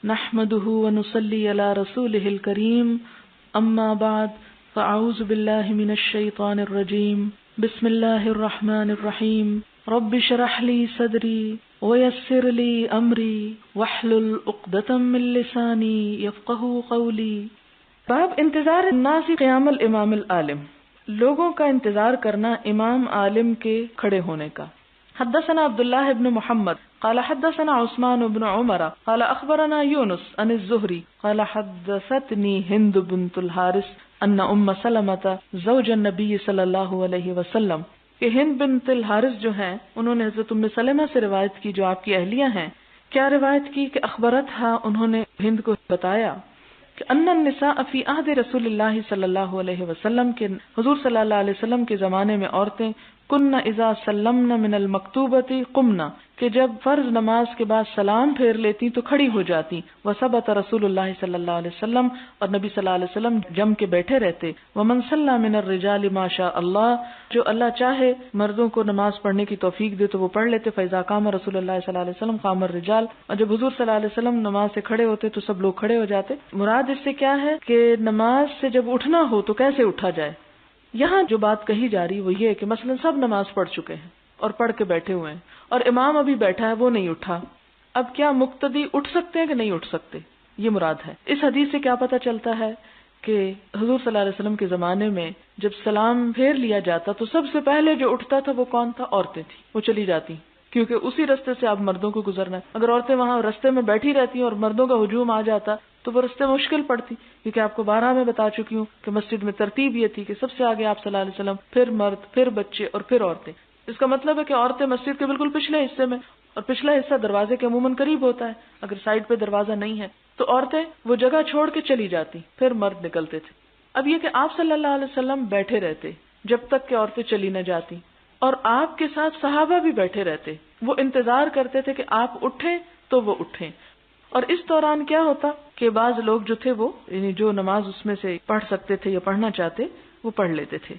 نحمده ونصلي على رسوله الكريم اما بعد فاعوذ بالله من الشيطان الرجيم بسم الله الرحمن الرحيم رب اشرح لي صدري ويسر لي امري واحلل عقدة من لساني يفقهوا قولي۔ باب انتظار الناس قیام الامام العالم، لوگوں کا انتظار کرنا امام عالم کے کھڑے ہونے کا۔ حدثنا عبداللہ بن محمد قال حدثنا عثمان بن عمر قال اخبرنا یونس عن الزہری قال حدثتنی ہند بنت الحارث ان ام سلمۃ زوج النبی صلی اللہ علیہ وسلم، کہ ہند بنت الحارث جو ہیں انہوں نے حضرت ام سلمہ سے روایت کی جو آپ کی اہلیہ ہیں۔ کیا روایت کی کہ اخبرتھا، انہوں نے ہند کو بتایا کہ ان النساء فی عہد رسول اللہ صلی اللہ علیہ وسلم، کے حضور صلی اللہ علیہ وسلم کے زمانے میں عورتیں کن اذا سلمن من المکتوبۃ قمنا، کہ جب فرض نماز کے بعد سلام پھیر لیتی تو کھڑی ہو جاتی۔ وثبت رسول اللہ صلی اللہ علیہ وسلم، اور نبی صلی اللہ علیہ وسلم جم کے بیٹھے رہتے۔ ومن صلی من الرجال ما شاء اللہ، جو اللہ چاہے مردوں کو نماز پڑھنے کی توفیق دے تو وہ پڑھ لیتے۔ فاذا قام رسول اللہ صلی اللہ علیہ وسلم قام الرجال، اور جب حضور صلی اللہ علیہ وسلم نماز سے کھڑے ہوتے تو سب لوگ کھڑے ہو جاتے۔ مراد اس سے کیا ہے کہ نماز سے جب اٹھنا ہو تو کیسے اٹھا جائے۔ یہاں جو بات کہی جا رہی وہ یہ ہے کہ مثلا سب نماز پڑھ چکے ہیں اور پڑھ کے بیٹھے ہوئے ہیں اور امام ابھی بیٹھا ہے، وہ نہیں اٹھا، اب کیا مقتدی اٹھ سکتے ہیں کہ نہیں اٹھ سکتے، یہ مراد ہے۔ اس حدیث سے کیا پتہ چلتا ہے کہ حضور صلی اللہ علیہ وسلم کے زمانے میں جب سلام پھیر لیا جاتا تو سب سے پہلے جو اٹھتا تھا وہ کون تھا؟ عورتیں تھیں، وہ چلی جاتی کیونکہ اسی رستے سے اب مردوں کو گزرنا ہے۔ اگر عورتیں وہاں رستے میں بیٹھی رہتی اور مردوں کا ہجوم آ جاتا تو وہ رستے مشکل پڑتی، کیونکہ آپ کو بارہا میں بتا چکی ہوں کہ مسجد میں ترتیب یہ تھی کہ سب سے آگے آپ صلی اللہ علیہ وسلم، پھر مرد، پھر بچے اور پھر عورتیں۔ اس کا مطلب ہے کہ عورتیں مسجد کے بالکل پچھلے حصے میں، اور پچھلا حصہ دروازے کے عموماً قریب ہوتا ہے، اگر سائڈ پہ دروازہ نہیں ہے تو عورتیں وہ جگہ چھوڑ کے چلی جاتی، پھر مرد نکلتے تھے۔ اب یہ کہ آپ صلی اللہ علیہ وسلم بیٹھے رہتے جب تک کہ عورتیں چلی نہ جاتی، اور آپ کے ساتھ صحابہ بھی بیٹھے رہتے، وہ انتظار کرتے تھے کہ آپ اٹھیں تو وہ اٹھیں۔ اور اس دوران کیا ہوتا کہ بعض لوگ جو تھے وہ یعنی جو نماز اس میں سے پڑھ سکتے تھے یا پڑھنا چاہتے وہ پڑھ لیتے تھے۔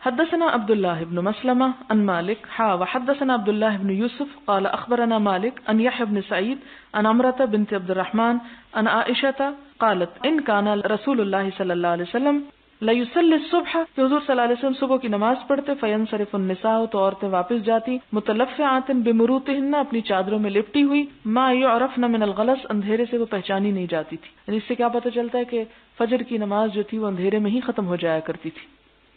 حدثنا عبداللہ بن مسلمہ عن مالک وحدثنا عبداللہ بن یوسف قال اخبرنا مالک عن یحیی بن سعید عن عمرة بنت عبد الرحمن عن عائشة قالت ان كان رسول اللہ صلی اللہ علیہ وسلم لیصلی الصبح، کہ حضور صلی اللہ علیہ وسلم صبح کی نماز پڑھتے، فینصرف النساء، تو عورتیں واپس جاتی، متلفعات بمروطہن، اپنی چادروں میں لپٹی ہوئی، ما یعرفن من الغلس، اندھیرے سے وہ پہچانی نہیں جاتی تھی۔ یعنی اس سے کیا پتہ چلتا ہے کہ فجر کی نماز جو تھی وہ اندھیرے میں ہی ختم ہو جایا کرتی تھی۔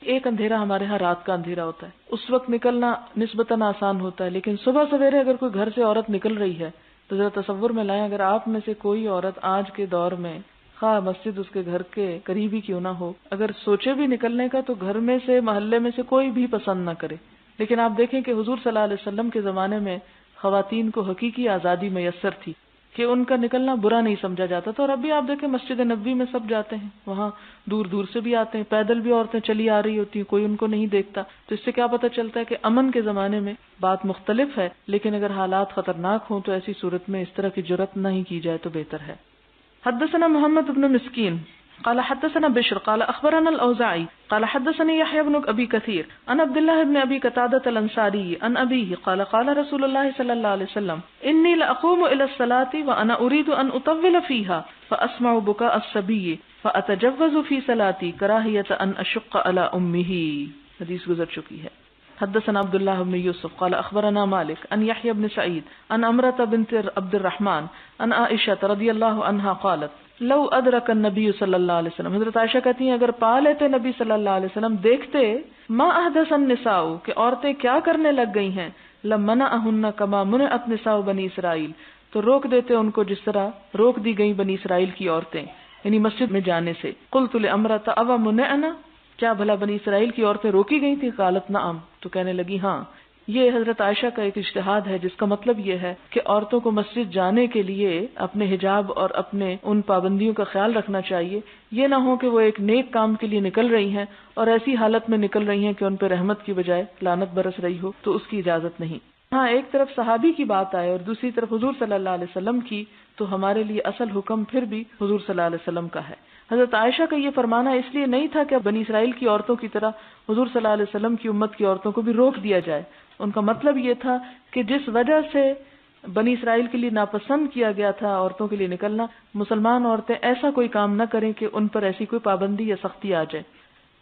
ایک اندھیرا ہمارے ہاں رات کا اندھیرا ہوتا ہے، اس وقت نکلنا نسبتاً آسان ہوتا ہے، لیکن صبح سویرے اگر کوئی گھر سے عورت نکل رہی ہے تو ذرا تصور میں لائیں، اگر آپ میں سے کوئی عورت آج کے دور میں خواہ مسجد اس کے گھر کے قریب ہی کیوں نہ ہو، اگر سوچے بھی نکلنے کا تو گھر میں سے محلے میں سے کوئی بھی پسند نہ کرے۔ لیکن آپ دیکھیں کہ حضور صلی اللہ علیہ وسلم کے زمانے میں خواتین کو حقیقی آزادی میسر تھی کہ ان کا نکلنا برا نہیں سمجھا جاتا تھا۔ اور اب بھی آپ دیکھیں مسجد نبوی میں سب جاتے ہیں، وہاں دور دور سے بھی آتے ہیں، پیدل بھی عورتیں چلی آ رہی ہوتی ہیں، کوئی ان کو نہیں دیکھتا۔ تو اس سے کیا پتہ چلتا ہے کہ امن کے زمانے میں بات مختلف ہے، لیکن اگر حالات خطرناک ہوں تو ایسی صورت میں اس طرح کی جرأت نہیں کی جائے تو بہتر ہے۔ حدثنا محمد بن مسکین قال حدثنا بشر قال اخبرنا الاوزاعي قال حدثني يحيى بن ابي كثير عن عبد الله بن ابي قتادة الانصاري عن ابيه قال قال رسول الله صلى الله عليه وسلم اني لاقوم الى الصلاه وانا اريد ان اطول فيها فاسمع بكاء الصبي فاتجوز في صلاتي كراهية ان اشق على امه۔ حدیث گزر چکی ہے۔ حدثنا عبداللہ بن یوسف قال اخبرنا مالک عن یحیی بن سعید عن عمرة بنت عبد الرحمن عن عائشة رضی اللہ عنہا قالت لو ادرک النبی صلی اللہ علیہ وسلم، حضرت عائشہ کہتی ہیں اگر پا لیتے نبی صلی اللہ علیہ وسلم، دیکھتے ما احدث النساء، کہ عورتیں کیا کرنے لگ گئی ہیں، لمنعهن كما منعت نساء بنی اسرائیل، تو روک دیتے ان کو جس طرح روک دی گئی بنی اسرائیل کی عورتیں، یعنی مسجد میں جانے سے۔ قلت لعمرة او منعنا، کیا بھلا بنی اسرائیل کی عورتیں روکی گئی تھی؟ قالت نعم، تو کہنے لگی ہاں۔ یہ حضرت عائشہ کا ایک اجتہاد ہے جس کا مطلب یہ ہے کہ عورتوں کو مسجد جانے کے لیے اپنے حجاب اور اپنے ان پابندیوں کا خیال رکھنا چاہیے، یہ نہ ہو کہ وہ ایک نیک کام کے لیے نکل رہی ہیں اور ایسی حالت میں نکل رہی ہیں کہ ان پہ رحمت کی بجائے لعنت برس رہی ہو، تو اس کی اجازت نہیں۔ ہاں ایک طرف صحابی کی بات آئے اور دوسری طرف حضور صلی اللہ علیہ وسلم کی، تو ہمارے لیے اصل حکم پھر بھی حضور صلی اللہ علیہ وسلم کا ہے۔ حضرت عائشہ کا یہ فرمانا اس لیے نہیں تھا کہ بنی اسرائیل کی عورتوں کی طرح حضور صلی اللہ علیہ وسلم کی امت کی عورتوں کو بھی روک دیا جائے، ان کا مطلب یہ تھا کہ جس وجہ سے بنی اسرائیل کے لیے ناپسند کیا گیا تھا عورتوں کے لیے نکلنا، مسلمان عورتیں ایسا کوئی کام نہ کریں کہ ان پر ایسی کوئی پابندی یا سختی آ جائے.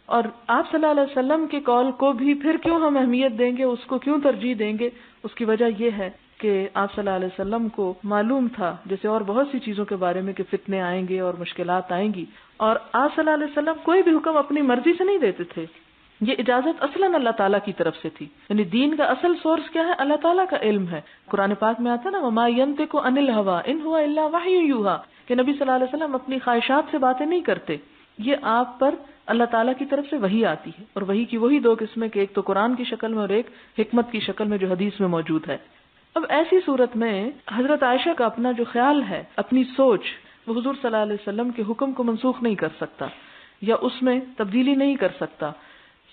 اور آپ صلی اللہ علیہ وسلم کے قول کو بھی پھر کیوں ہم اہمیت دیں گے، اس کو کیوں ترجیح دیں گے؟ اس کی وجہ یہ ہے کہ آپ صلی اللہ علیہ وسلم کو معلوم تھا، جیسے اور بہت سی چیزوں کے بارے میں، کہ فتنے آئیں گے اور مشکلات آئیں گی، اور آپ صلی اللہ علیہ وسلم کوئی بھی حکم اپنی مرضی سے نہیں دیتے تھے. یہ اجازت اصلاً اللہ تعالیٰ کی طرف سے تھی. یعنی دین کا اصل سورس کیا ہے؟ اللہ تعالیٰ کا علم ہے. قرآن پاک میں آتا ہے نا وَمَا يَنطِقُ عَنِ الْهَوَىٰ إِنْ هُوَ إِلَّا وَحْيٌ يُوحَىٰ، کہ نبی صلی اللہ علیہ وسلم اپنی خواہشات سے باتیں نہیں کرتے، یہ آپ پر اللہ تعالیٰ کی طرف سے وحی آتی ہے. اور وحی کی وہی دو قسمیں، کہ ایک تو قرآن کی شکل میں اور ایک حکمت کی شکل میں جو حدیث میں موجود ہے. اب ایسی صورت میں حضرت عائشہ کا اپنا جو خیال ہے، اپنی سوچ، وہ حضور صلی اللہ علیہ وسلم کے حکم کو منسوخ نہیں کر سکتا یا اس میں تبدیلی نہیں کر سکتا.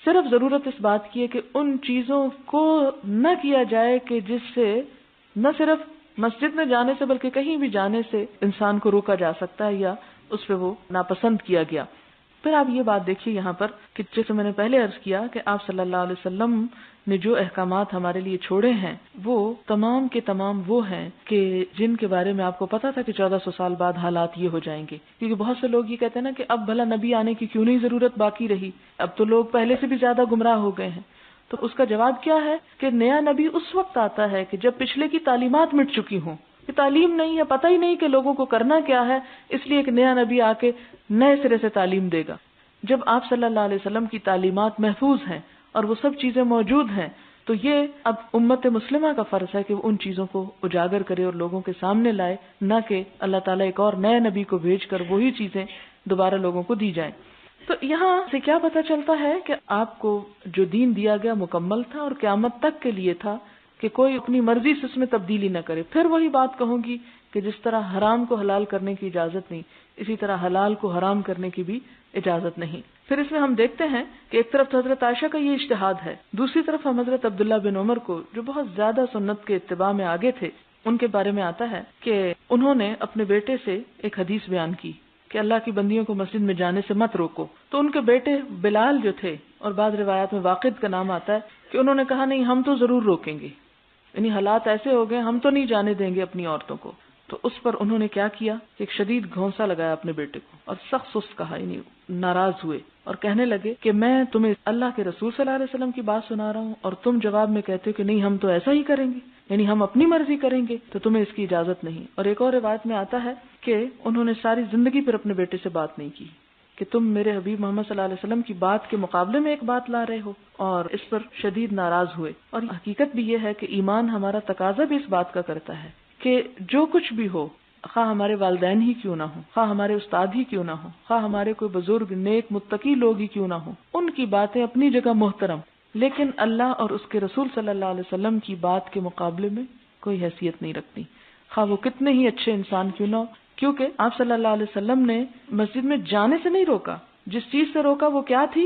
صرف ضرورت اس بات کی ہے کہ ان چیزوں کو نہ کیا جائے کہ جس سے نہ صرف مسجد میں جانے سے بلکہ کہیں بھی جانے سے انسان کو روکا جا سکتا ہے یا اس پہ وہ ناپسند کیا گیا. پھر آپ یہ بات دیکھیے یہاں پر کہ جیسے میں نے پہلے عرض کیا کہ آپ صلی اللہ علیہ وسلم نے جو احکامات ہمارے لیے چھوڑے ہیں وہ تمام کے تمام وہ ہیں کہ جن کے بارے میں آپ کو پتا تھا کہ 1400 سال بعد حالات یہ ہو جائیں گے. کیونکہ بہت سے لوگ یہ کہتے ہیں نا کہ اب بھلا نبی آنے کی کیوں نہیں ضرورت باقی رہی، اب تو لوگ پہلے سے بھی زیادہ گمراہ ہو گئے ہیں. تو اس کا جواب کیا ہے کہ نیا نبی اس وقت آتا ہے کہ جب پچھلے کی تعلیمات مٹ چکی ہوں. کہ تعلیم نہیں ہے، پتہ ہی نہیں کہ لوگوں کو کرنا کیا ہے، اس لیے ایک نیا نبی آ کے نئے سرے سے تعلیم دے گا. جب آپ صلی اللہ علیہ وسلم کی تعلیمات محفوظ ہیں اور وہ سب چیزیں موجود ہیں تو یہ اب امت مسلمہ کا فرض ہے کہ وہ ان چیزوں کو اجاگر کرے اور لوگوں کے سامنے لائے، نہ کہ اللہ تعالیٰ ایک اور نئے نبی کو بھیج کر وہی چیزیں دوبارہ لوگوں کو دی جائیں. تو یہاں سے کیا پتہ چلتا ہے کہ آپ کو جو دین دیا گیا مکمل تھا اور قیامت تک کے لیے تھا کہ کوئی اپنی مرضی سے اس میں تبدیلی نہ کرے. پھر وہی بات کہوں گی کہ جس طرح حرام کو حلال کرنے کی اجازت نہیں، اسی طرح حلال کو حرام کرنے کی بھی اجازت نہیں. پھر اس میں ہم دیکھتے ہیں کہ ایک طرف حضرت عائشہ کا یہ اجتہاد ہے، دوسری طرف ہم حضرت عبداللہ بن عمر کو جو بہت زیادہ سنت کے اتباع میں آگے تھے، ان کے بارے میں آتا ہے کہ انہوں نے اپنے بیٹے سے ایک حدیث بیان کی کہ اللہ کی بندیوں کو مسجد میں جانے سے مت روکو. تو ان کے بیٹے بلال جو تھے، اور بعض روایات میں واقد کا نام آتا ہے، کہ انہوں نے کہا نہیں ہم تو ضرور روکیں گے، یعنی حالات ایسے ہو گئے ہم تو نہیں جانے دیں گے اپنی عورتوں کو. تو اس پر انہوں نے کیا کیا کہ ایک شدید گھونسا لگایا اپنے بیٹے کو اور سخت سست کہا، یعنی ناراض ہوئے اور کہنے لگے کہ میں تمہیں اللہ کے رسول صلی اللہ علیہ وسلم کی بات سنا رہا ہوں اور تم جواب میں کہتے ہو کہ نہیں ہم تو ایسا ہی کریں گے، یعنی ہم اپنی مرضی کریں گے، تو تمہیں اس کی اجازت نہیں. اور ایک اور روایت میں آتا ہے کہ انہوں نے ساری زندگی پر اپنے بیٹے سے بات نہیں کی کہ تم میرے حبیب محمد صلی اللہ علیہ وسلم کی بات کے مقابلے میں ایک بات لا رہے ہو، اور اس پر شدید ناراض ہوئے. اور حقیقت بھی یہ ہے کہ ایمان ہمارا تقاضا بھی اس بات کا کرتا ہے کہ جو کچھ بھی ہو، خواہ ہمارے والدین ہی کیوں نہ ہوں، خواہ ہمارے استاد ہی کیوں نہ ہوں، خواہ ہمارے کوئی بزرگ نیک متقی لوگ ہی کیوں نہ ہوں، ان کی باتیں اپنی جگہ محترم، لیکن اللہ اور اس کے رسول صلی اللہ علیہ وسلم کی بات کے مقابلے میں کوئی حیثیت نہیں رکھتی، خواہ وہ کتنے ہی اچھے انسان کیوں نہ ہو. کیونکہ آپ صلی اللہ علیہ وسلم نے مسجد میں جانے سے نہیں روکا، جس چیز سے روکا وہ کیا تھی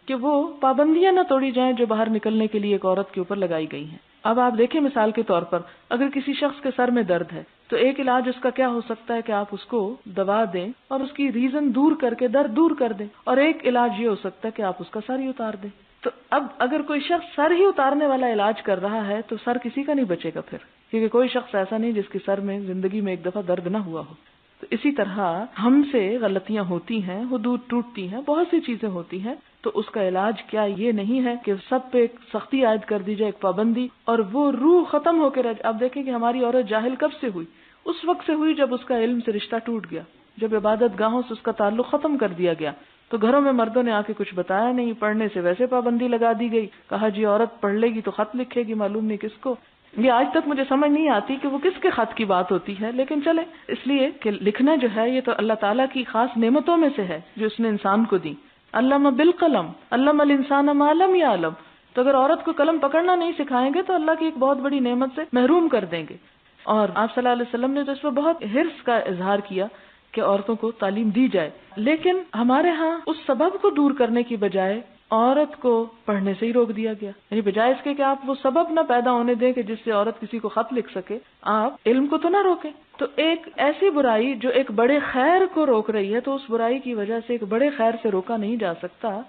کہ وہ پابندیاں نہ توڑی جائیں جو باہر نکلنے کے لیے ایک عورت کے اوپر لگائی گئی ہیں. اب آپ دیکھیں مثال کے طور پر اگر کسی شخص کے سر میں درد ہے تو ایک علاج اس کا کیا ہو سکتا ہے کہ آپ اس کو دوا دیں اور اس کی ریزن دور کر کے درد دور کر دیں، اور ایک علاج یہ ہو سکتا ہے کہ آپ اس کا سر ہی اتار دیں. تو اب اگر کوئی شخص سر ہی اتارنے والا علاج کر رہا ہے تو سر کسی کا نہیں بچے گا پھر، کیونکہ کوئی شخص ایسا نہیں جس کے سر میں زندگی میں ایک دفعہ درد نہ ہوا ہو. تو اسی طرح ہم سے غلطیاں ہوتی ہیں، حدود ٹوٹتی ہیں، بہت سی چیزیں ہوتی ہیں، تو اس کا علاج کیا یہ نہیں ہے کہ سب پہ ایک سختی عائد کر دی جائے، ایک پابندی، اور وہ روح ختم ہو کے رہ. آپ دیکھیں کہ ہماری عورت جاہل کب سے ہوئی؟ اس وقت سے ہوئی جب اس کا علم سے رشتہ ٹوٹ گیا، جب عبادت گاہوں سے اس کا تعلق ختم کر دیا گیا. تو گھروں میں مردوں نے آ کے کچھ بتایا نہیں، پڑھنے سے ویسے پابندی لگا دی گئی، کہا جی عورت پڑھ لے گی تو خط لکھے گی، معلوم نہیں کس کو. یہ آج تک مجھے سمجھ نہیں آتی کہ وہ کس کے خط کی بات ہوتی ہے، لیکن چلے، اس لیے کہ لکھنا جو ہے یہ تو اللہ تعالیٰ کی خاص نعمتوں میں سے ہے جو اس نے انسان کو دی. علم بالقلم علم الانسان ما لم یعلم. تو اگر عورت کو قلم پکڑنا نہیں سکھائیں گے تو اللہ کی ایک بہت بڑی نعمت سے محروم کر دیں گے. اور آپ صلی اللہ علیہ وسلم نے تو اس پر بہت حرص کا اظہار کیا کہ عورتوں کو تعلیم دی جائے، لیکن ہمارے ہاں اس سبب کو دور کرنے کی بجائے عورت کو پڑھنے سے ہی روک دیا گیا. یعنی بجائے اس کے کہ آپ وہ سبب نہ پیدا ہونے دیں کہ جس سے عورت کسی کو خط لکھ سکے، آپ علم کو تو نہ روکیں. تو ایک ایسی برائی جو ایک بڑے خیر کو روک رہی ہے تو اس برائی کی وجہ سے ایک بڑے خیر سے روکا نہیں جا سکتا.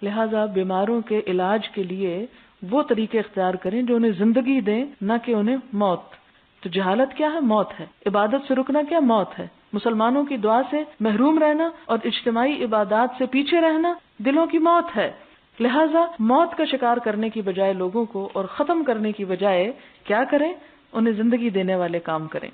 لہذا بیماروں کے علاج کے لیے وہ طریقے اختیار کریں جو انہیں زندگی دیں، نہ کہ انہیں موت. تو جہالت کیا ہے؟ موت ہے. عبادت سے رکنا کیا؟ موت ہے. مسلمانوں کی دعا سے محروم رہنا اور اجتماعی عبادات سے پیچھے رہنا دلوں کی موت ہے. لہذا موت کا شکار کرنے کی بجائے لوگوں کو اور ختم کرنے کی بجائے کیا کریں؟ انہیں زندگی دینے والے کام کریں.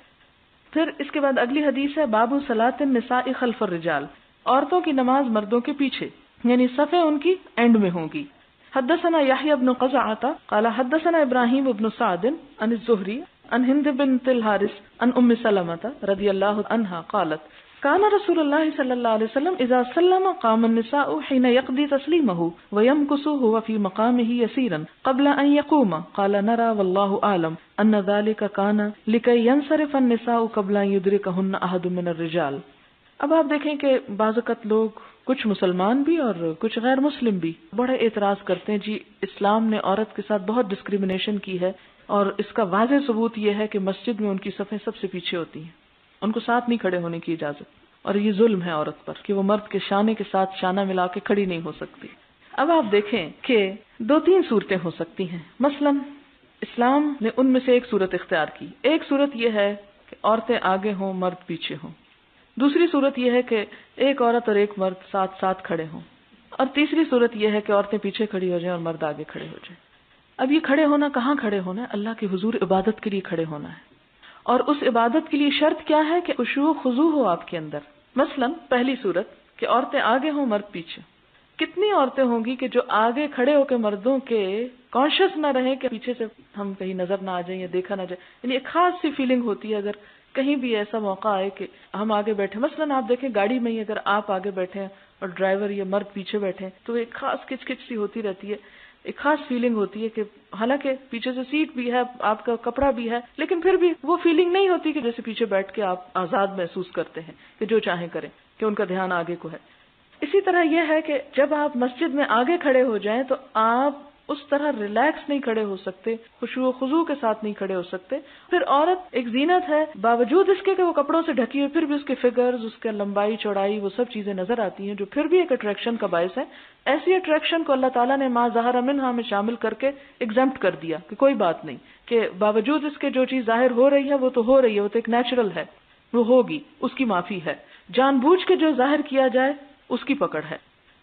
پھر اس کے بعد اگلی حدیث ہے باب صلاۃ النساء خلف الرجال، عورتوں کی نماز مردوں کے پیچھے، یعنی صفیں ان کی اینڈ میں ہوں گی. حدثنا یحیی بن قزعہ قال حدثنا ابراہیم بن سعد عن الزہری عن ہند بنت الحارث عن ام سلمۃ رضی اللہ عنہا قالت كان رسول اللہ صلی اللہ علیہ وسلم اذا سلم قام النساء حين يقضي تسلیمه ويمكث هو في مقامه يسيرا قبل ان يقوم قال نرى والله اعلم ان ذلك كان لكي ينصرف النساء قبل ان يدركهن احد من الرجال. اب آپ دیکھیں کہ بعض اوقات لوگ کچھ مسلمان بھی اور کچھ غیر مسلم بھی بڑے اعتراض کرتے ہیں جی اسلام نے عورت کے ساتھ بہت ڈسکریمنیشن کی ہے اور اس کا واضح ثبوت یہ ہے کہ مسجد میں ان کی صفیں سب سے پیچھے ہوتی ہیں، ان کو ساتھ نہیں کھڑے ہونے کی اجازت، اور یہ ظلم ہے عورت پر کہ وہ مرد کے شانے کے ساتھ شانہ ملا کے کھڑی نہیں ہو سکتی. اب آپ دیکھیں کہ 2-3 صورتیں ہو سکتی ہیں. مثلا اسلام نے ان میں سے ایک صورت اختیار کی. ایک صورت یہ ہے کہ عورتیں آگے ہوں مرد پیچھے ہوں. دوسری صورت یہ ہے کہ ایک عورت اور ایک مرد ساتھ ساتھ کھڑے ہوں. اور تیسری صورت یہ ہے کہ عورتیں پیچھے کھڑی ہو جائیں اور مرد آگے کھڑے ہو جائیں. اب یہ کھڑے ہونا کہاں کھڑے ہونا ہے؟ اللہ کے حضور عبادت کے لیے کھڑے ہونا ہے. اور اس عبادت کے لیے شرط کیا ہے کہ خشوع و خضوع ہو آپ کے اندر. مثلا پہلی صورت کہ عورتیں آگے ہوں مرد پیچھے. کتنی عورتیں ہوں گی کہ جو آگے کھڑے ہو کے مردوں کے کانشیس نہ رہیں کہ پیچھے سے ہم کہیں نظر نہ آ جائیں یا دیکھا نہ جائے. یعنی ایک خاص سی فیلنگ ہوتی ہے اگر کہیں بھی ایسا موقع آئے کہ ہم آگے بیٹھے. مثلا آپ دیکھیں گاڑی میں ہی اگر آپ آگے بیٹھے ہیں اور ڈرائیور یا مرد پیچھے بیٹھے ہیں تو ایک خاص کچ کچ سی ہوتی رہتی ہے، ایک خاص فیلنگ ہوتی ہے کہ حالانکہ پیچھے سے سیٹ بھی ہے، آپ کا کپڑا بھی ہے، لیکن پھر بھی وہ فیلنگ نہیں ہوتی کہ جیسے پیچھے بیٹھ کے آپ آزاد محسوس کرتے ہیں کہ جو چاہیں کریں، کہ ان کا دھیان آگے کو ہے. اسی طرح یہ ہے کہ جب آپ مسجد میں آگے کھڑے ہو جائیں تو آپ اس طرح ریلیکس نہیں کھڑے ہو سکتے، خشوع و خضوع کے ساتھ نہیں کھڑے ہو سکتے. پھر عورت ایک زینت ہے، باوجود اس کے کہ وہ کپڑوں سے ڈھکی ہوئی پھر بھی اس کے فگرز، اس کے لمبائی چوڑائی، وہ سب چیزیں نظر آتی ہیں جو پھر بھی ایک اٹریکشن کا باعث ہے. ایسی اٹریکشن کو اللہ تعالیٰ نے ما ظہر منہا میں شامل کر کے ایگزمپٹ کر دیا کہ کوئی بات نہیں، کہ باوجود اس کے جو چیز ظاہر ہو رہی ہے وہ تو ہو رہی ہے، وہ تو ایک نیچرل ہے، وہ ہوگی، اس کی معافی ہے. جان بوجھ کے جو ظاہر کیا جائے اس کی پکڑ ہے.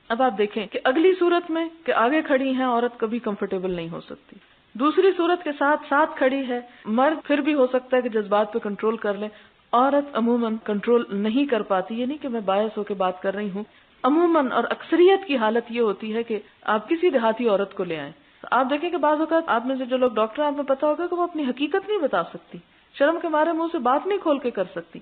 اب آپ دیکھیں کہ اگلی صورت میں کہ آگے کھڑی ہیں عورت کبھی کمفرٹیبل نہیں ہو سکتی. دوسری صورت کے ساتھ ساتھ کھڑی ہے مرد، پھر بھی ہو سکتا ہے کہ جذبات پہ کنٹرول کر لیں. عورت عموماً کنٹرول نہیں کر پاتی. یہ نہیں کہ میں باعث ہو کے بات کر رہی ہوں، عموماً اور اکثریت کی حالت یہ ہوتی ہے کہ آپ کسی دیہاتی عورت کو لے آئیں. آپ دیکھیں کہ بعض اوقات آپ میں سے جو لوگ ڈاکٹر ہیں آپ میں پتا ہوگا کہ وہ اپنی حقیقت نہیں بتا سکتی، شرم کے مارے منہ سے بات نہیں کھول کے کر سکتی.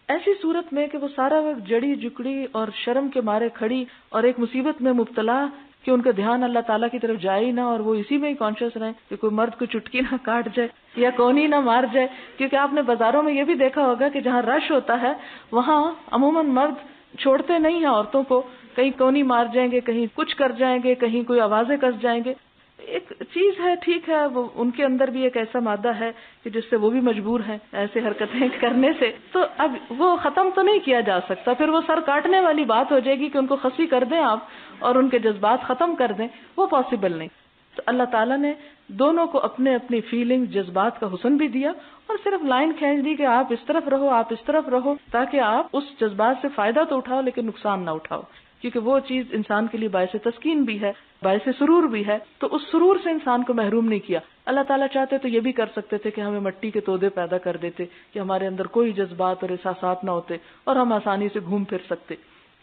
ایسی صورت میں کہ وہ سارا وقت جڑی جکڑی اور شرم کے مارے کھڑی اور ایک مصیبت میں مبتلا کہ ان کا دھیان اللہ تعالیٰ کی طرف جائے ہی نہ اور وہ اسی میں ہی کانشیس رہیں کہ کوئی مرد کو چٹکی نہ کاٹ جائے یا کونی نہ مار جائے. کیونکہ آپ نے بازاروں میں یہ بھی دیکھا ہوگا کہ جہاں رش ہوتا ہے وہاں عموماً مرد چھوڑتے نہیں ہیں عورتوں کو، کہیں کونی مار جائیں گے، کہیں کچھ کر جائیں گے، کہیں کوئی آوازیں کس جائیں گے. ایک چیز ہے، ٹھیک ہے، وہ ان کے اندر بھی ایک ایسا مادہ ہے کہ جس سے وہ بھی مجبور ہیں ایسے حرکتیں کرنے سے. تو اب وہ ختم تو نہیں کیا جا سکتا، پھر وہ سر کاٹنے والی بات ہو جائے گی کہ ان کو خسی کر دیں آپ اور ان کے جذبات ختم کر دیں، وہ پاسبل نہیں. تو اللہ تعالیٰ نے دونوں کو اپنے اپنی فیلنگ، جذبات کا حسن بھی دیا اور صرف لائن کھینچ دی کہ آپ اس طرف رہو، آپ اس طرف رہو، تاکہ آپ اس جذبات سے فائدہ تو اٹھاؤ لیکن نقصان نہ اٹھاؤ. کیونکہ وہ چیز انسان کے لیے باعث تسکین بھی ہے، باعث سرور بھی ہے، تو اس سرور سے انسان کو محروم نہیں کیا. اللہ تعالیٰ چاہتے تو یہ بھی کر سکتے تھے کہ ہمیں مٹی کے تودے پیدا کر دیتے کہ ہمارے اندر کوئی جذبات اور احساسات نہ ہوتے اور ہم آسانی سے گھوم پھر سکتے.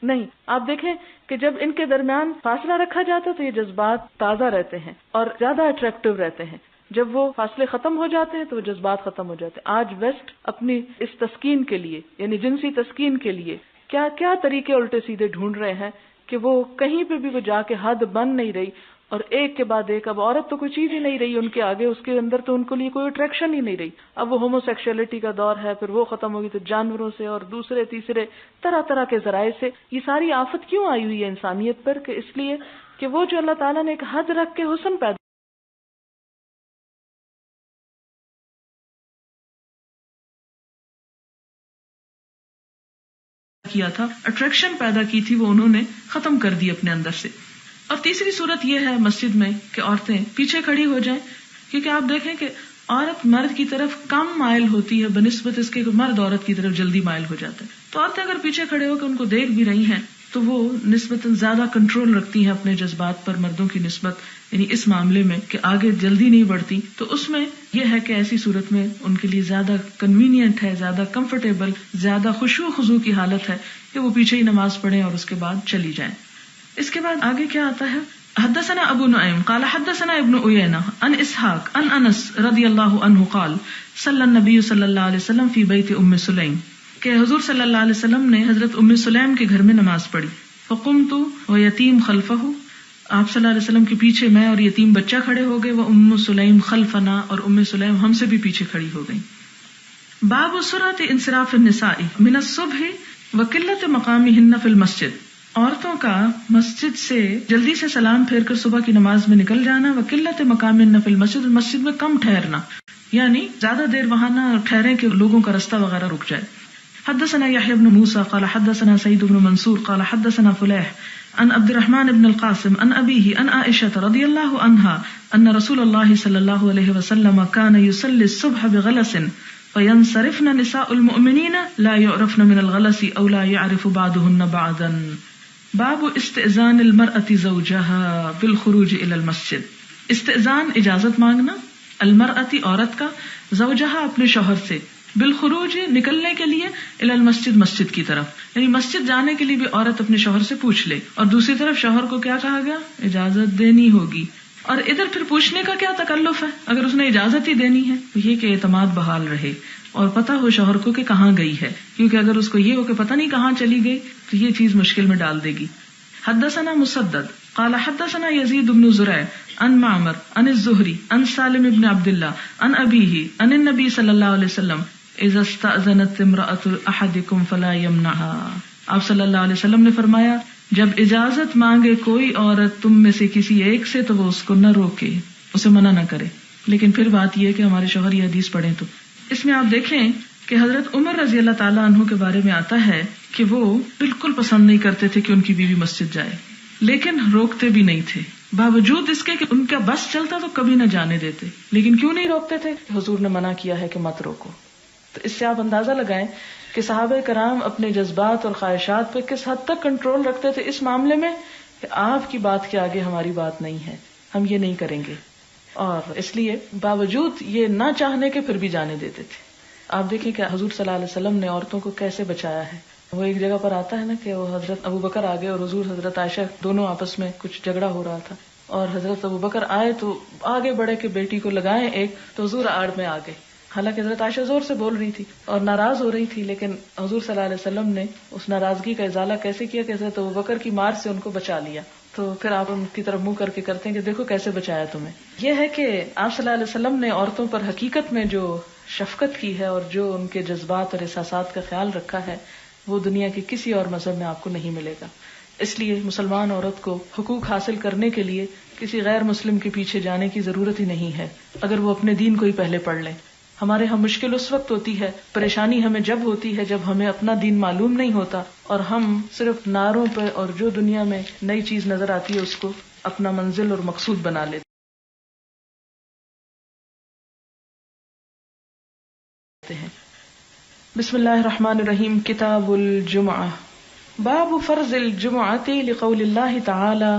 نہیں، آپ دیکھیں کہ جب ان کے درمیان فاصلہ رکھا جاتا تو یہ جذبات تازہ رہتے ہیں اور زیادہ اٹریکٹیو رہتے ہیں. جب وہ فاصلے ختم ہو جاتے ہیں تو وہ جذبات ختم ہو جاتے ہیں. آج ویسٹ اپنی اس تسکین کے لیے، یعنی جنسی تسکین کے لیے کیا کیا طریقے الٹے سیدھے ڈھونڈ رہے ہیں کہ وہ کہیں پہ بھی وہ جا کے حد بن نہیں رہی اور ایک کے بعد ایک اب عورت تو کوئی چیز ہی نہیں رہی ان کے آگے، اس کے اندر تو ان کے لیے کوئی اٹریکشن ہی نہیں رہی. اب وہ ہومو سیکشولیٹی کا دور ہے، پھر وہ ختم ہوگی تو جانوروں سے اور دوسرے تیسرے طرح طرح کے ذرائع سے. یہ ساری آفت کیوں آئی ہوئی ہے انسانیت پر؟ کہ اس لیے کہ وہ جو اللہ تعالیٰ نے ایک حد رکھ کے حسن پیدا کیا تھا، اٹریکشن پیدا کی تھی، وہ انہوں نے ختم کر دی اپنے اندر سے. اور تیسری صورت یہ ہے مسجد میں کہ عورتیں پیچھے کھڑی ہو جائیں. کیونکہ آپ دیکھیں کہ عورت مرد کی طرف کم مائل ہوتی ہے بنسبت اس کے کہ مرد عورت کی طرف جلدی مائل ہو جاتا ہے. تو عورتیں اگر پیچھے کھڑے ہو کے ان کو دیکھ بھی رہی ہیں تو وہ نسبتاً زیادہ کنٹرول رکھتی ہیں اپنے جذبات پر مردوں کی نسبت، یعنی اس معاملے میں کہ آگے جلدی نہیں بڑھتی. تو اس میں یہ ہے کہ ایسی صورت میں ان کے لیے زیادہ کنوینئنٹ ہے، زیادہ کمفرٹیبل، زیادہ خشوع و خضوع کی حالت ہے کہ وہ پیچھے ہی نماز پڑھیں اور اس کے بعد چلی جائیں. اس کے بعد آگے کیا آتا ہے؟ حدثنا ابو نعیم قال حدثنا ابن عیینہ عن اسحاق عن انس رضی اللہ عنہ قال صلی النبی صلی اللہ علیہ وسلم فی بیت ام سلیم، کہ حضور صلی اللہ علیہ وسلم نے حضرت ام سلیم کے گھر میں نماز پڑھی. فقمت ویتیم خلفہ، آپ صلی اللہ علیہ وسلم کے پیچھے میں اور یتیم بچہ کھڑے ہو گئے. وہ ام سلیم خلفنا، اور ام سلیم ہم سے بھی پیچھے کھڑی ہو گئی. باب سرعت انصراف النساء من الصبح وقلت مقامهن فی المسجد، عورتوں کا مسجد سے جلدی سے سلام پھیر کر صبح کی نماز میں نکل جانا. وقلت مقامهن فی المسجد، مسجد میں کم ٹھہرنا، یعنی زیادہ دیر وہاں نہ ٹھہریں کہ لوگوں کا رستہ وغیرہ رک جائے. حدثنا يحيى بن موسى قال حدثنا سعيد بن منصور قال حدثنا فليح عن عبد الرحمن بن القاسم عن أبيه عن عائشة رضي الله عنها أن رسول الله صلى الله عليه وسلم كان يصلي الصبح بغلس فينصرفن نساء المؤمنين لا يعرفن من الغلس أو لا يعرف بعضهن بعضا. باب استئذان المرأة زوجها بالخروج إلى المسجد. استئذان اجازت مانگنا، المرأة عورت کا، زوجها اپنے شوہر سے، بالخروج نکلنے کے لیے، الی المسجد مسجد کی طرف، یعنی مسجد جانے کے لیے بھی عورت اپنے شوہر سے پوچھ لے. اور دوسری طرف شوہر کو کیا کہا گیا؟ اجازت دینی ہوگی. اور ادھر پھر پوچھنے کا کیا تکلف ہے اگر اس نے اجازت ہی دینی ہے؟ یہ کہ اعتماد بحال رہے اور پتہ ہو شوہر کو کہ کہاں گئی ہے، کیونکہ اگر اس کو یہ ہو کہ پتہ نہیں کہاں چلی گئی تو یہ چیز مشکل میں ڈال دے گی. حدثنا مسدد قال حدثنا يزيد بن زريع عن معمر عن الزهري عن سالم بن عبد الله عن أبيه عن النبي صلى الله عليه وسلم اذا استأذنت امرأة احدكم فلا يمنعها. آپ صلی اللہ علیہ وسلم نے فرمایا جب اجازت مانگے کوئی عورت تم میں سے کسی ایک سے تو وہ اس کو نہ روکے، اسے منع نہ کرے. لیکن پھر بات یہ کہ ہمارے شوہر یہ حدیث پڑھیں تو اس میں آپ دیکھیں کہ حضرت عمر رضی اللہ تعالیٰ عنہ کے بارے میں آتا ہے کہ وہ بالکل پسند نہیں کرتے تھے کہ ان کی بیوی مسجد جائے، لیکن روکتے بھی نہیں تھے، باوجود اس کے کہ ان کا بس چلتا تو کبھی نہ جانے دیتے. لیکن کیوں نہیں روکتے تھے؟ حضور نے منع کیا ہے کہ مت روکو. تو اس سے آپ اندازہ لگائیں کہ صحابہ کرام اپنے جذبات اور خواہشات پہ کس حد تک کنٹرول رکھتے تھے اس معاملے میں کہ آپ کی بات کے آگے ہماری بات نہیں ہے، ہم یہ نہیں کریں گے. اور اس لیے باوجود یہ نہ چاہنے کے پھر بھی جانے دیتے تھے. آپ دیکھیں کہ حضور صلی اللہ علیہ وسلم نے عورتوں کو کیسے بچایا ہے. وہ ایک جگہ پر آتا ہے نا کہ وہ حضرت ابو بکر آگے اور حضور حضرت عائشہ دونوں آپس میں کچھ جھگڑا ہو رہا تھا، اور حضرت ابو بکر آئے تو آگے بڑھے کہ بیٹی کو لگائیں ایک، تو حضور آڑ میں آ گئے. حالانکہ حضرت عائشہ زور سے بول رہی تھی اور ناراض ہو رہی تھی، لیکن حضور صلی اللہ علیہ وسلم نے اس ناراضگی کا ازالہ کیسے کیا کہ حضرت ابو بکر کی مار سے ان کو بچا لیا. تو پھر آپ ان کی طرف منہ کر کے کرتے ہیں کہ دیکھو کیسے بچایا تمہیں. یہ ہے کہ آپ صلی اللہ علیہ وسلم نے عورتوں پر حقیقت میں جو شفقت کی ہے اور جو ان کے جذبات اور احساسات کا خیال رکھا ہے وہ دنیا کے کسی اور مذہب میں آپ کو نہیں ملے گا. اس لیے مسلمان عورت کو حقوق حاصل کرنے کے لیے کسی غیر مسلم کے پیچھے جانے کی ضرورت ہی نہیں ہے اگر وہ اپنے دین کو ہی پہلے پڑھ لیں. ہمارے ہاں مشکل اس وقت ہوتی ہے، پریشانی ہمیں جب ہوتی ہے جب ہمیں اپنا دین معلوم نہیں ہوتا اور ہم صرف نعروں پہ اور جو دنیا میں نئی چیز نظر آتی ہے اس کو اپنا منزل اور مقصود بنا لیتے ہیں. بسم اللہ الرحمن الرحیم. کتاب الجمعہ. باب فرض الجمعۃ لقول اللہ تعالی.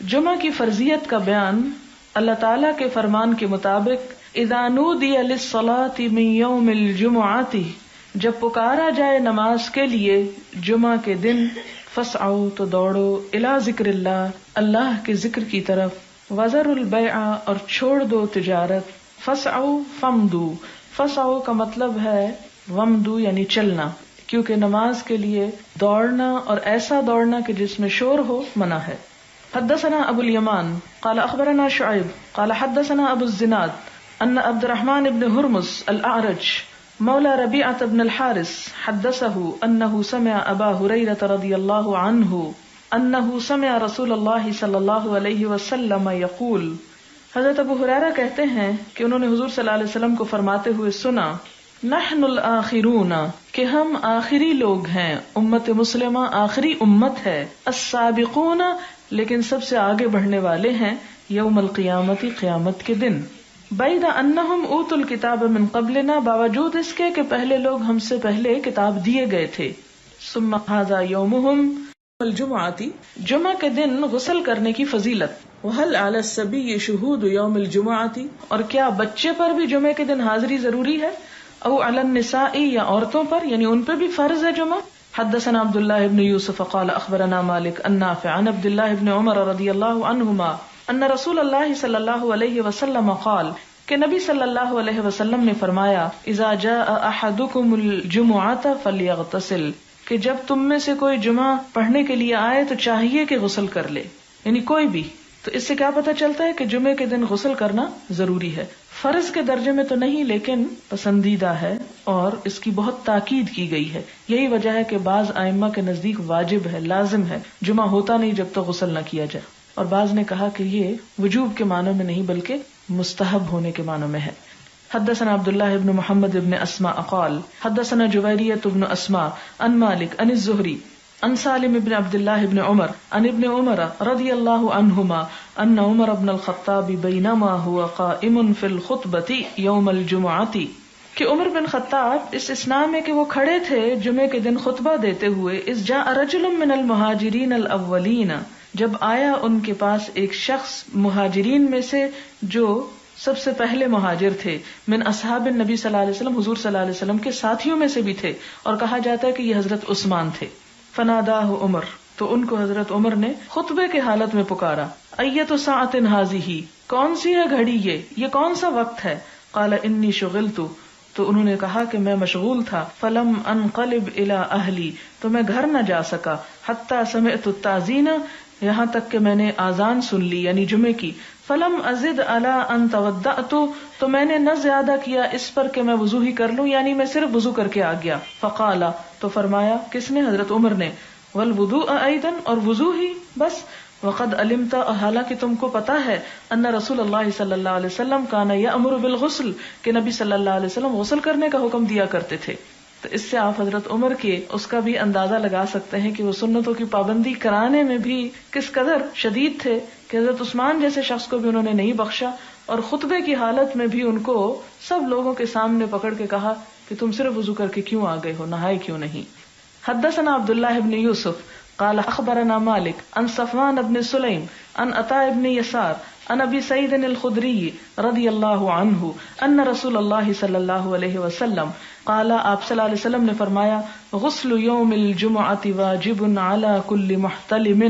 جمعہ کی فرضیت کا بیان اللہ تعالی کے فرمان کے مطابق اذا نودی للصلاۃ من یوم الجمعۃ، جب پکارا جائے نماز کے لیے جمعہ کے دن، فاسعوا تو دوڑو، الی ذکر اللہ، اللہ کے ذکر کی طرف، وذروا البیع اور چھوڑ دو تجارت، فاسعوا فامضوا. فاسعوا کا مطلب ہے وامضوا یعنی چلنا، کیونکہ نماز کے لیے دوڑنا اور ایسا دوڑنا کہ جس میں شور ہو منع ہے. حدثنا ابو الیمان قال اخبرنا شعیب قال حدثنا ابو الزناد ان عبد الرحمن بن ہرمز الاعرج مولى ربيعة بن الحارث حدثه انه سمع ابا هريرة رضي الله عنه انه سمع رسول الله صلى الله عليه وسلم يقول. حضرت ابو ہریرہ کہتے ہیں کہ انہوں نے حضور صلی اللہ علیہ وسلم کو فرماتے ہوئے سنا، نحن الآخرون، کہ ہم آخری لوگ ہیں، امت مسلمہ آخری امت ہے، السابقون، لیکن سب سے آگے بڑھنے والے ہیں، یوم القیامت، قیامت کے دن. بید انہم اوتوا الکتاب من قبلنا، باوجود اس کے کہ پہلے لوگ ہم سے پہلے کتاب دیے گئے تھے. ثم ھذا یومہم الجمعۃ، جمعہ کے دن غسل کرنے کی فضیلت. وہل علی الصبی شہود یوم الجمعۃ، اور کیا بچے پر بھی جمعے کے دن حاضری ضروری ہے؟ او علی النساء، یا عورتوں پر، یعنی ان پہ بھی فرض ہے جمعہ. حدثنا عبد الله بن يوسف قال اخبرنا مالك عن نافع عن عبد الله بن عمر رضی اللہ عنہما ان رسول اللہ صلی اللہ علیہ وسلم قال، کہ نبی صلی اللہ علیہ وسلم نے فرمایا، اذا جاء احدکم الجمعۃ فلیغتسل، کہ جب تم میں سے کوئی جمعہ پڑھنے کے لیے آئے تو چاہیے کہ غسل کر لے، یعنی کوئی بھی. تو اس سے کیا پتہ چلتا ہے کہ جمعے کے دن غسل کرنا ضروری ہے. فرض کے درجے میں تو نہیں، لیکن پسندیدہ ہے اور اس کی بہت تاکید کی گئی ہے. یہی وجہ ہے کہ بعض ائمہ کے نزدیک واجب ہے، لازم ہے، جمعہ ہوتا نہیں جب تک غسل نہ کیا جائے. اور بعض نے کہا کہ یہ وجوب کے معنوں میں نہیں بلکہ مستحب ہونے کے معنوں میں ہے. حدثنا عبداللہ بن محمد بن اسماء قال حدثنا جویریۃ بن اسماء عن مالک عن الزہری عن سالم بن عبد اللہ بن عمر عن ابن عمر رضی اللہ عنہما ان عمر بن الخطاب بینما هو قائم فی الخطبۃ یوم الجمعۃ، کہ عمر بن خطاب اس اسنا میں کہ وہ کھڑے تھے جمعے کے دن خطبہ دیتے ہوئے، اذ جاء رجل من المہاجرین الاولین، جب آیا ان کے پاس ایک شخص مہاجرین میں سے جو سب سے پہلے مہاجر تھے، من اصحاب النبی صلی اللہ علیہ وسلم، حضور صلی اللہ علیہ وسلم کے ساتھیوں میں سے بھی تھے، اور کہا جاتا ہے کہ یہ حضرت عثمان تھے. فناداہ عمر، تو ان کو حضرت عمر نے خطبے کے حالت میں پکارا، ایت ساعۃ ھذہ، کون سی ہے گھڑی یہ کون سا وقت ہے؟ قال انی شغلت، تو انہوں نے کہا کہ میں مشغول تھا. فلم انقلب الی اہلی، تو میں گھر نہ جا سکا. حتی سمعت التاذین، یہاں تک کہ میں نے آذان سن لی یعنی جمعے کی. فلم ازد علی ان توضأت، تو میں نے نہ زیادہ کیا اس پر کہ میں وضو ہی کر لوں، یعنی میں صرف وضو کر کے آ گیا. فقال، تو فرمایا، کس نے؟ حضرت عمر نے. والوضوء ایضا، اور وضو ہی بس. وقد علمت، حالانکہ تم کو پتا ہے، ان رسول اللہ صلی اللہ علیہ وسلم کان یأمر بالغسل، کہ نبی صلی اللہ علیہ وسلم غسل کرنے کا حکم دیا کرتے تھے. تو اس سے آپ حضرت عمر کے اس کا بھی اندازہ لگا سکتے ہیں کہ وہ سنتوں کی پابندی کرانے میں بھی کس قدر شدید تھے، کہ حضرت عثمان جیسے شخص کو بھی انہوں نے نہیں بخشا، اور خطبے کی حالت میں بھی ان کو سب لوگوں کے سامنے پکڑ کے کہا کہ تم صرف وضو کر کے کیوں آ گئے ہو، نہائے کیوں نہیں. حدثنا عبداللہ بن یوسف قال اخبرنا مالک عن صفوان بن سلیم عن عطاء بن یسار عن ابی سعید الخدری رضی اللہ عنہ ان رسول اللہ صلی اللہ علیہ وسلم قال، آپ صلی اللہ علیہ وسلم نے فرمایا، غسل یوم الجمعۃ واجب علی کل محتلم،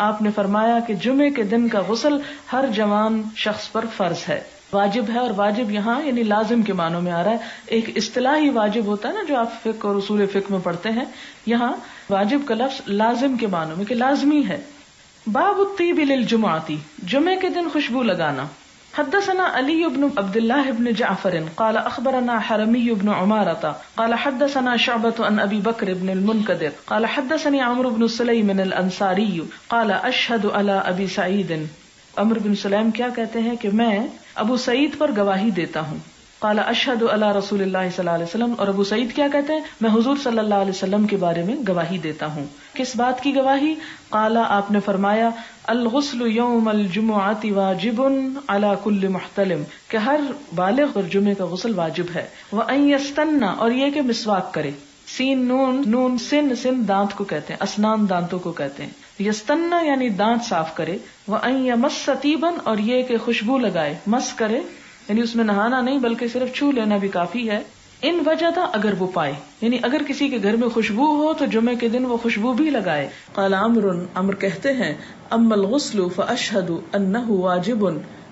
آپ نے فرمایا کہ جمعے کے دن کا غسل ہر جوان شخص پر فرض ہے. واجب ہے، اور واجب یہاں یعنی لازم کے معنوں میں آ رہا ہے. ایک اصطلاحی واجب ہوتا ہے نا جو آپ فقہ اور اصول فقہ میں پڑھتے ہیں، یہاں واجب کا لفظ لازم کے معنوں میں کہ لازمی ہے. باب الطیب للجمعۃ، جمعے کے دن خوشبو لگانا. حدثنا علی بن عبد اللہ بن جعفر قال اخبرنا حرمی بن عمارة قال حدثنا شعبة عن ابی بکر بن المنکدر قال حدثني عمرو بن سلیم الانصاری قال اشهد على ابی سعید. عمرو بن سلیم کیا کہتے ہیں کہ میں ابو سعید پر گواہی دیتا ہوں. قال اشهد على رسول اللہ صلی اللہ علیہ وسلم، اور ابو سعید کیا کہتے ہیں، میں حضور صلی اللہ علیہ وسلم کے بارے میں گواہی دیتا ہوں. کس بات کی گواہی؟ قال، آپ نے فرمایا، الغسل یوم الجمعۃ واجب علی کل محتلم، کہ ہر بالغ پر جمعے کا غسل واجب ہے. وان یستن، اور یہ کہ مسواک کرے. سین نون نون سن، سن دانت کو کہتے ہیں، اسنان دانتوں کو کہتے ہیں. یستن یعنی دانت صاف کرے. وان یمس طیبا، اور یہ کہ خوشبو لگائے، مس کرے یعنی اس میں نہانا نہیں بلکہ صرف چھو لینا بھی کافی ہے. ان وجدہ، اگر وہ پائے، یعنی اگر کسی کے گھر میں خوشبو ہو تو جمعے کے دن وہ خوشبو بھی لگائے. قال عمرو کہتے ہیں، اما الغسل فاشهد انه واجب،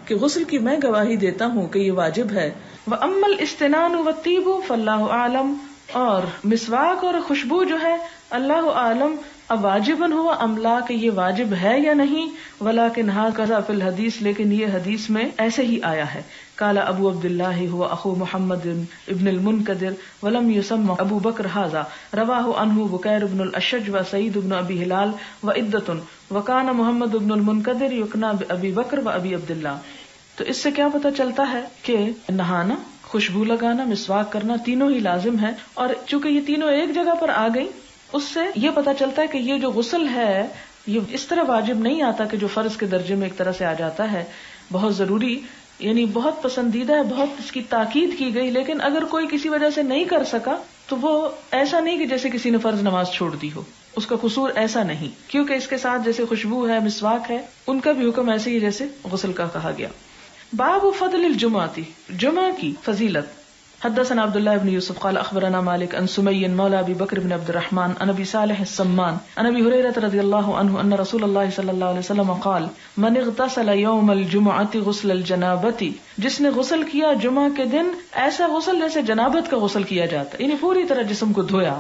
کہ غسل کی میں گواہی دیتا ہوں کہ یہ واجب ہے. واما الاستنان والطیب فاللہ اعلم، اور مسواک اور خوشبو جو ہے اللہ عالم اب واجبن ہوا ام لا، کہ یہ واجب ہے یا نہیں. ولکن ھذا فی الحدیث، لیکن یہ حدیث میں ایسے ہی آیا ہے. قال ابو عبد اللہ هو اخو محمد ابن المنکدر ولم يسمى ابو بکر ھذا، رواہ عنہ بکیر بن الاشج و سعید بن ابی ہلال وعدۃ، وکان محمد ابن المنکدر یکنى بابی بکر و ابی عبد اللہ. تو اس سے کیا پتہ چلتا ہے کہ نہانا، خوشبو لگانا، مسواک کرنا تینوں ہی لازم ہے. اور چونکہ یہ تینوں ایک جگہ پر آ گئی، اس سے یہ پتہ چلتا ہے کہ یہ جو غسل ہے یہ اس طرح واجب نہیں آتا کہ جو فرض کے درجے میں ایک طرح سے آ جاتا ہے. بہت ضروری یعنی بہت پسندیدہ ہے، بہت اس کی تاکید کی گئی، لیکن اگر کوئی کسی وجہ سے نہیں کر سکا تو وہ ایسا نہیں کہ جیسے کسی نے فرض نماز چھوڑ دی ہو، اس کا قصور ایسا نہیں، کیونکہ اس کے ساتھ جیسے خوشبو ہے، مسواک ہے، ان کا بھی حکم ایسے ہی جیسے غسل کا کہا گیا۔ باب فضل الجمعہ، جمعہ کی فضیلت۔ حدثنا عبداللہ بن یوسف قال اخبرنا مالک عن سمی مولى ابی بکر بن عبد الرحمن عن ابی صالح السمان عن ابی ہریرہ رضی اللہ عنہ ان رسول اللہ صلی اللہ علیہ وسلم قال من اغتسل یوم الجمعۃ غسل الجنابۃ، جس نے غسل کیا جمعہ کے دن ایسا غسل جیسے جنابت کا غسل کیا جاتا ہے، یعنی پوری طرح جسم کو دھویا،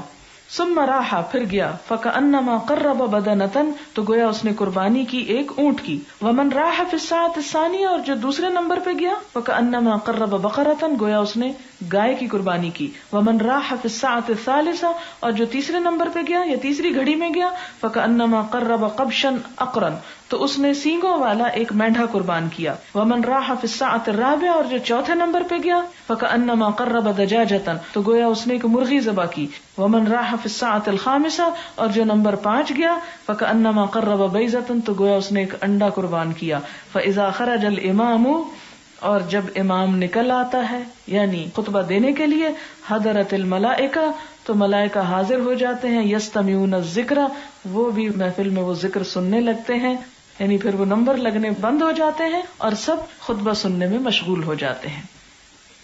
ثم راح، پھر گیا، فکأنما قرب بدنۃ، تو گویا اس نے قربانی کی ایک اونٹ کی، ومن راح فی الساعۃ الثانیہ، اور جو دوسرے نمبر پہ گیا، فکأنما قرب بقرۃ، گویا اس نے گائے کی قربانی کی، ومن راح فی الساعۃ الثالثہ، اور جو تیسرے نمبر پہ گیا یا تیسری گھڑی میں گیا، فکأنما قرب قبشا اقرن، تو اس نے سینگوں والا ایک مینڈھا قربان کیا، ومن راح فی الساعۃ الرابعہ، اور جو چوتھے نمبر پہ گیا، فکأنما قرب دجاجۃ، تو گویا اس نے ایک مرغی ذبح کی، ومن راح فی الساعۃ الخامسہ، اور جو نمبر 5 گیا، فکأنما قرب بیضۃ، تو گویا اس نے ایک انڈا قربان کیا، فاذا خرج الامام، اور جب امام نکل آتا ہے یعنی خطبہ دینے کے لیے، حضرت الملائکہ، تو ملائکہ حاضر ہو جاتے ہیں، یستمعون الذکر، وہ بھی محفل میں وہ ذکر سننے لگتے ہیں، یعنی پھر وہ نمبر لگنے بند ہو جاتے ہیں اور سب خطبہ سننے میں مشغول ہو جاتے ہیں۔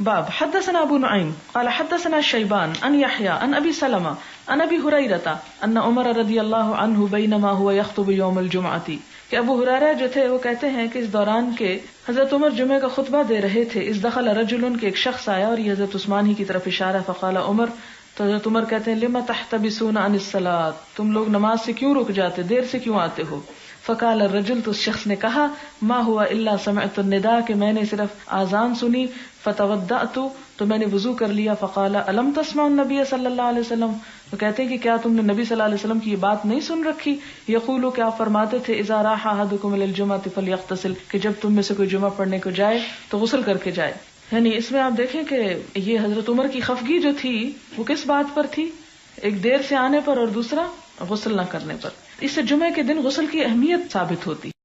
باب حدثنا ابو نعیم قال حدثنا شیبان عن یحیی عن ابی سلمہ عن ابی ہریرہ ان عمر رضی اللہ عنہ بینما هو یخطب یوم الجمعۃ، کہ ابو ہریرہ جو تھے وہ کہتے ہیں کہ اس دوران کے حضرت عمر جمعے کا خطبہ دے رہے تھے، اس دخل رجل، کے ایک شخص آیا، اور یہ حضرت عثمان ہی کی طرف اشارہ، فقال عمر، تو حضرت عمر کہتے ہیں لما تحتبسون عن الصلاۃ، تم لوگ نماز سے کیوں رک جاتے، دیر سے کیوں آتے ہو؟ فقال الرجل، تو اس شخص نے کہا ما ہوا الا سمعت النداء، کہ میں نے صرف آذان سنی، فتودعت، تو میں نے وضو کر لیا، فقال الم تسمع النبی صلی اللہ علیہ وسلم، تو کہتے ہیں کہ کیا تم نے نبی صلی اللہ علیہ وسلم کی یہ بات نہیں سن رکھی، یقول، کہ آپ فرماتے تھے اذا راح احدکم الى الجمعۃ فلیغتسل، کہ جب تم میں سے کوئی جمعہ پڑھنے کو جائے تو غسل کر کے جائے۔ یعنی اس میں آپ دیکھیں کہ یہ حضرت عمر کی خفگی جو تھی وہ کس بات پر تھی، ایک دیر سے آنے پر اور دوسرا غسل نہ کرنے پر۔ اس سے جمعے کے دن غسل کی اہمیت ثابت ہوتی۔